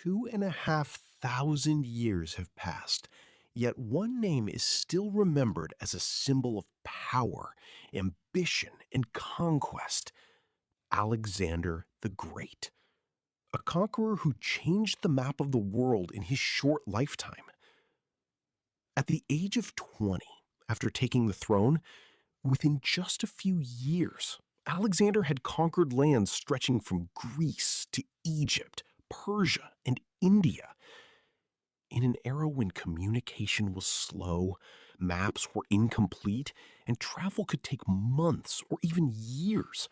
2,500 years have passed, yet one name is still remembered as a symbol of power, ambition, and conquest: Alexander the Great, a conqueror who changed the map of the world in his short lifetime. At the age of 20, after taking the throne, within just a few years, Alexander had conquered lands stretching from Greece to Egypt, Persia, and India. In an era when communication was slow, maps were incomplete, and travel could take months or even years,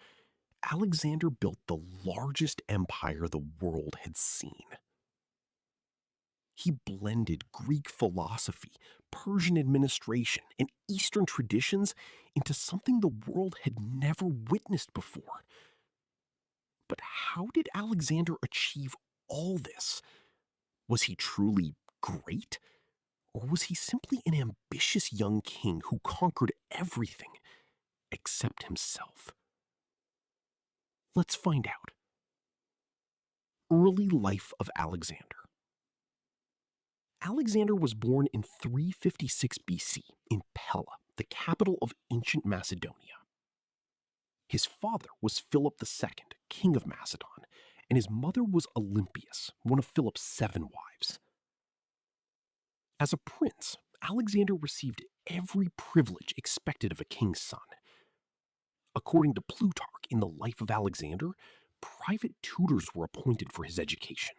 Alexander built the largest empire the world had seen. He blended Greek philosophy, Persian administration, and Eastern traditions into something the world had never witnessed before. But how did Alexander achieve all this? Was he truly great? Or was he simply an ambitious young king who conquered everything except himself? Let's find out. Early life of Alexander. Alexander was born in 356 BC in Pella, the capital of ancient Macedonia. His father was Philip II, king of Macedon, and his mother was Olympias, one of Philip's 7 wives. As a prince, Alexander received every privilege expected of a king's son. According to Plutarch in the Life of Alexander, private tutors were appointed for his education.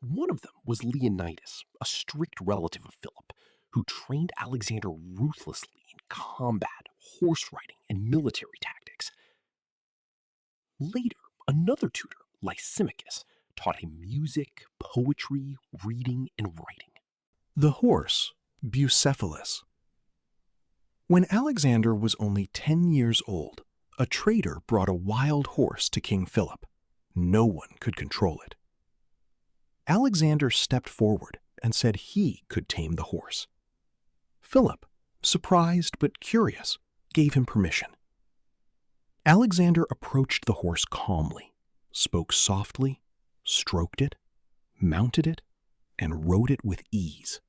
One of them was Leonidas, a strict relative of Philip, who trained Alexander ruthlessly in combat, horse riding, and military tactics. Later, another tutor, Lysimachus, taught him music, poetry, reading, and writing. The horse, Bucephalus. When Alexander was only 10 years old, a trader brought a wild horse to King Philip. No one could control it. Alexander stepped forward and said he could tame the horse. Philip, surprised but curious, gave him permission. Alexander approached the horse calmly, spoke softly, stroked it, mounted it, and rode it with ease.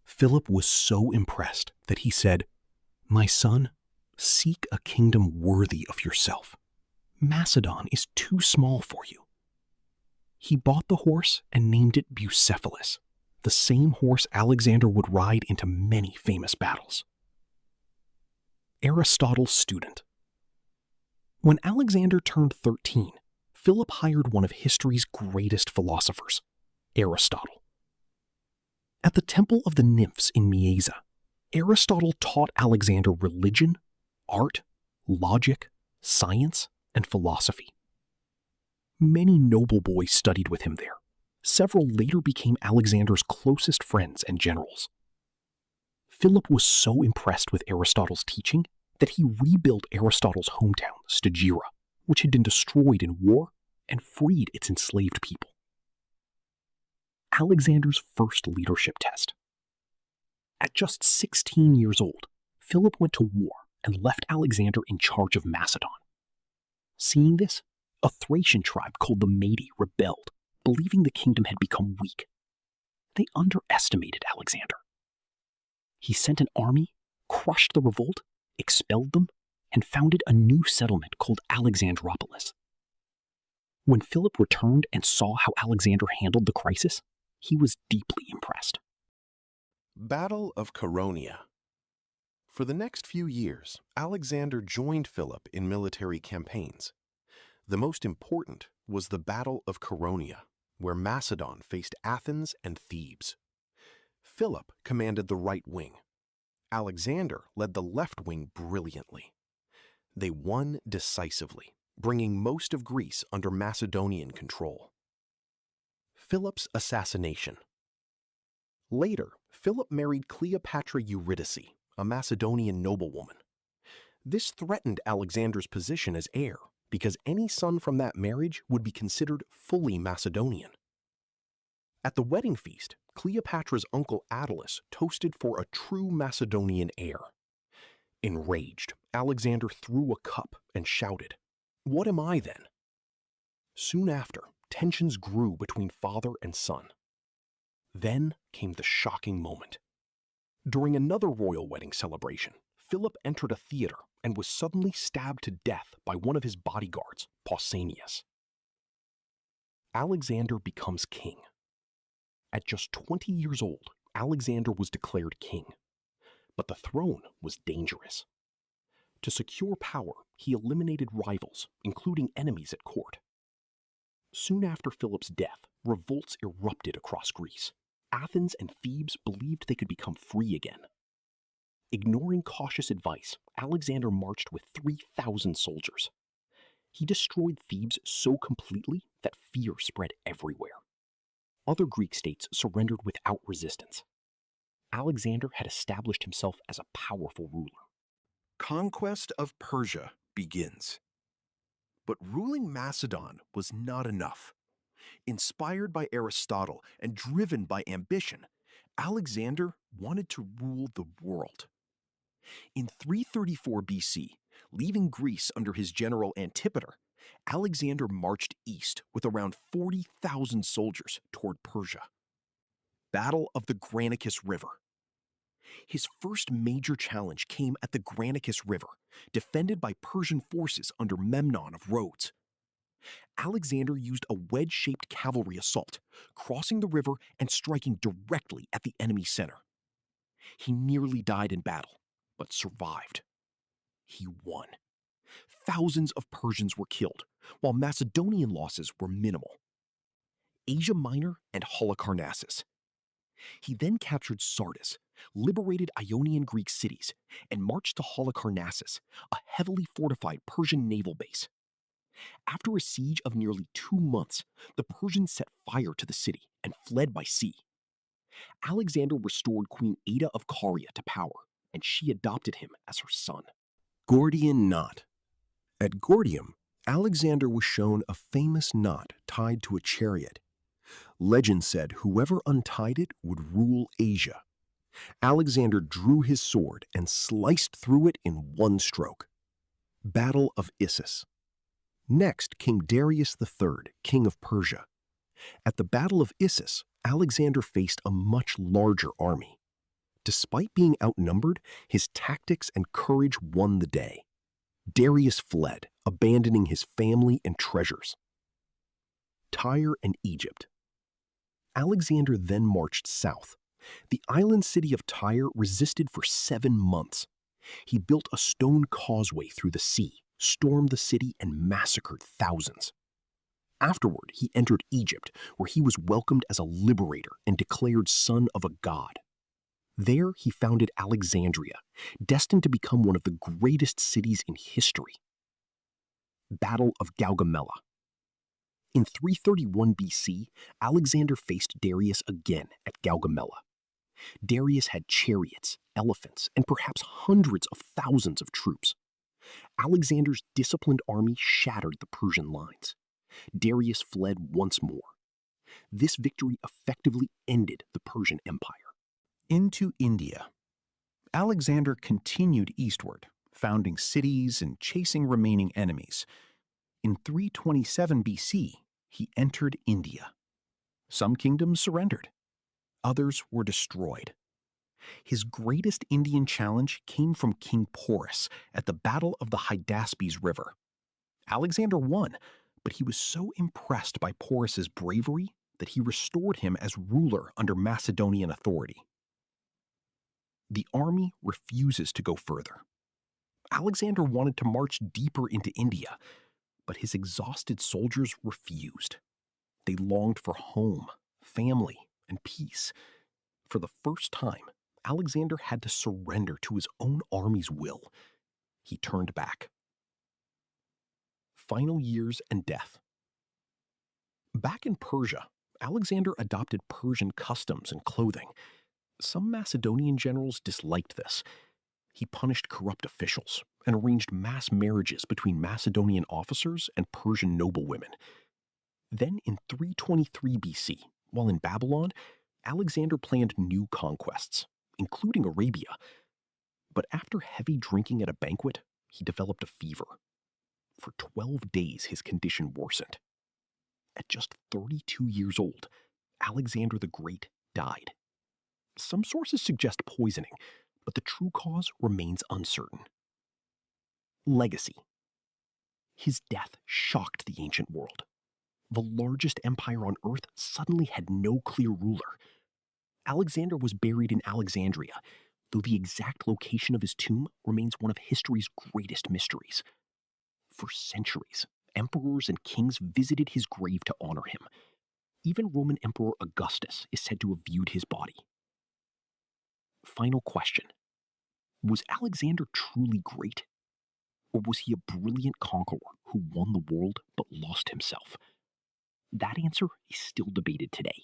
Philip was so impressed that he said, "My son, seek a kingdom worthy of yourself. Macedon is too small for you." He bought the horse and named it Bucephalus, the same horse Alexander would ride into many famous battles. Aristotle's student. When Alexander turned 13, Philip hired one of history's greatest philosophers, Aristotle. At the Temple of the Nymphs in Mysa, Aristotle taught Alexander religion, art, logic, science, and philosophy. Many noble boys studied with him there. Several later became Alexander's closest friends and generals. Philip was so impressed with Aristotle's teaching that he rebuilt Aristotle's hometown, Stagira, which had been destroyed in war, and freed its enslaved people. Alexander's first leadership test. At just 16 years old, Philip went to war and left Alexander in charge of Macedon. Seeing this, a Thracian tribe called the Mede rebelled, believing the kingdom had become weak. They underestimated Alexander. He sent an army, crushed the revolt, expelled them, and founded a new settlement called Alexandropolis. When Philip returned and saw how Alexander handled the crisis, he was deeply impressed. Battle of Chaeronea. For the next few years, Alexander joined Philip in military campaigns. The most important was the Battle of Chaeronea, where Macedon faced Athens and Thebes. Philip commanded the right wing. Alexander led the left wing brilliantly. They won decisively, bringing most of Greece under Macedonian control. Philip's assassination. Later, Philip married Cleopatra Eurydice, a Macedonian noblewoman. This threatened Alexander's position as heir, because any son from that marriage would be considered fully Macedonian. At the wedding feast, Cleopatra's uncle Attalus toasted for a true Macedonian heir. Enraged, Alexander threw a cup and shouted, "What am I then?" Soon after, tensions grew between father and son. Then came the shocking moment. During another royal wedding celebration, Philip entered a theater and was suddenly stabbed to death by one of his bodyguards, Pausanias. Alexander becomes king. At just 20 years old, Alexander was declared king. But the throne was dangerous. To secure power, he eliminated rivals, including enemies at court. Soon after Philip's death, revolts erupted across Greece. Athens and Thebes believed they could become free again. Ignoring cautious advice, Alexander marched with 3,000 soldiers. He destroyed Thebes so completely that fear spread everywhere. Other Greek states surrendered without resistance. Alexander had established himself as a powerful ruler. Conquest of Persia begins. But ruling Macedon was not enough. Inspired by Aristotle and driven by ambition, Alexander wanted to rule the world. In 334 BC, leaving Greece under his general Antipater, Alexander marched east with around 40,000 soldiers toward Persia. Battle of the Granicus River. His first major challenge came at the Granicus River, defended by Persian forces under Memnon of Rhodes. Alexander used a wedge-shaped cavalry assault, crossing the river and striking directly at the enemy's center. He nearly died in battle, but survived. He won. Thousands of Persians were killed, while Macedonian losses were minimal. Asia Minor and Halicarnassus. He then captured Sardis, liberated Ionian Greek cities, and marched to Halicarnassus, a heavily fortified Persian naval base. After a siege of nearly 2 months, the Persians set fire to the city and fled by sea. Alexander restored Queen Ada of Caria to power, and she adopted him as her son. Gordian knot. At Gordium, Alexander was shown a famous knot tied to a chariot. Legend said whoever untied it would rule Asia. Alexander drew his sword and sliced through it in one stroke. Battle of Issus. Next came Darius III, king of Persia. At the Battle of Issus, Alexander faced a much larger army. Despite being outnumbered, his tactics and courage won the day. Darius fled, abandoning his family and treasures. Tyre and Egypt. Alexander then marched south. The island city of Tyre resisted for 7 months. He built a stone causeway through the sea, stormed the city, and massacred thousands. Afterward, he entered Egypt, where he was welcomed as a liberator and declared son of a god. There, he founded Alexandria, destined to become one of the greatest cities in history. Battle of Gaugamela. In 331 BC, Alexander faced Darius again at Gaugamela. Darius had chariots, elephants, and perhaps hundreds of thousands of troops. Alexander's disciplined army shattered the Persian lines. Darius fled once more. This victory effectively ended the Persian Empire. Into India. Alexander continued eastward, founding cities and chasing remaining enemies. In 327 BC, he entered India. Some kingdoms surrendered. Others were destroyed. His greatest Indian challenge came from King Porus at the Battle of the Hydaspes River. Alexander won, but he was so impressed by Porus's bravery that he restored him as ruler under Macedonian authority. The army refuses to go further. Alexander wanted to march deeper into India, but his exhausted soldiers refused. They longed for home, family, and peace. For the first time, Alexander had to surrender to his own army's will. He turned back. Final years and death. Back in Persia, Alexander adopted Persian customs and clothing. Some Macedonian generals disliked this. He punished corrupt officials and arranged mass marriages between Macedonian officers and Persian noblewomen. Then in 323 BC, while in Babylon, Alexander planned new conquests, including Arabia. But after heavy drinking at a banquet, he developed a fever. For 12 days, his condition worsened. At just 32 years old, Alexander the Great died. Some sources suggest poisoning, but the true cause remains uncertain. Legacy. His death shocked the ancient world. The largest empire on Earth suddenly had no clear ruler. Alexander was buried in Alexandria, though the exact location of his tomb remains one of history's greatest mysteries. For centuries, emperors and kings visited his grave to honor him. Even Roman Emperor Augustus is said to have viewed his body. Final question. Was Alexander truly great? Or was he a brilliant conqueror who won the world but lost himself? That answer is still debated today.